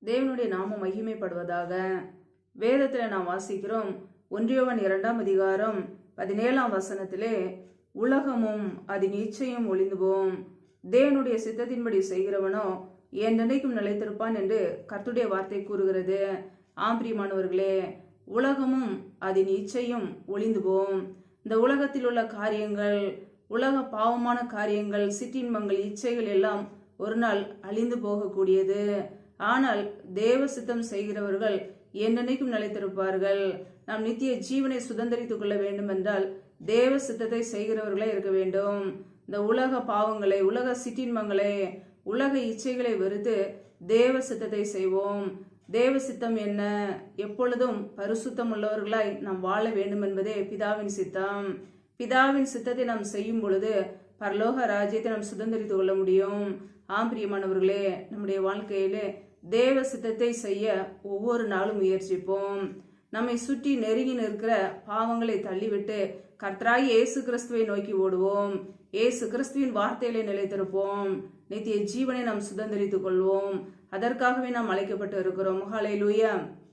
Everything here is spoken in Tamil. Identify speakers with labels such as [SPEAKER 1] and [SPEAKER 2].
[SPEAKER 1] தேவனுடைய நாமம் மகிமைப்படுவதாக. வேதத்தில் நாம் வாசிக்கிறோம், 1 யோவான் 2ஆம் அதிகாரம் 17ஆம் வசனத்திலே, உலகமும் அதன் இச்சையும் ஒளிந்து போம், தேவனுடைய சித்தத்தின்படி செய்கிறவனோ என்றென்றைக்கும் நிலைத்திருப்பான் என்று கர்த்தருடைய வார்த்தை கூறுகிறது. ஆம்பிரியமானவர்களே, உலகமும் அதன் இச்சையும் ஒளிந்து போம். இந்த உலகத்தில் உள்ள காரியங்கள், உலக பாவமான காரியங்கள், சிற்றின்பங்கள், இச்சைகள் எல்லாம் ஒரு நாள் அழிந்து போகக்கூடியது. ஆனால் தேவ சித்தம் செய்கிறவர்கள் என்னென்னைக்கும் நிலைத்திருப்பார்கள். நாம் நித்திய ஜீவனை சுதந்திரித்துக் கொள்ள வேண்டும் என்றால் தேவ சித்தத்தை செய்கிறவர்களே இருக்க வேண்டும். இந்த உலக பாவங்களை, உலக சிற்றின்பங்களை, உலக இச்சைகளை வெறுத்து தேவ சித்தத்தை செய்வோம். தேவ சித்தம் என்ன? எப்பொழுதும் பரிசுத்தம் உள்ளவர்களாய் நாம் வாழ வேண்டும் என்பதே பிதாவின் சித்தம். பிதாவின் சித்தத்தை நாம் செய்யும் பொழுது பரலோக ராஜ்யத்தை நாம் சுதந்திரித்துக் கொள்ள முடியும். ஆம்பிரியமானவர்களே, நம்முடைய வாழ்க்கையிலே தேவ சித்தத்தை செய்ய ஒவ்வொரு நாளும் முயற்சிப்போம். நம்மை சுற்றி நெருங்கி நிற்கிற பாவங்களை தள்ளிவிட்டு கர்த்தராகிய இயேசு கிறிஸ்துவை நோக்கி ஓடுவோம். இயேசு கிறிஸ்துவின் வார்த்தையிலே நிலைத்திருப்போம். நித்திய ஜீவனை நாம் சுதந்திரித்துக் கொள்வோம். அதற்காகவே நாம் அழைக்கப்பட்டு இருக்கிறோம். ஹல்லேலூயா.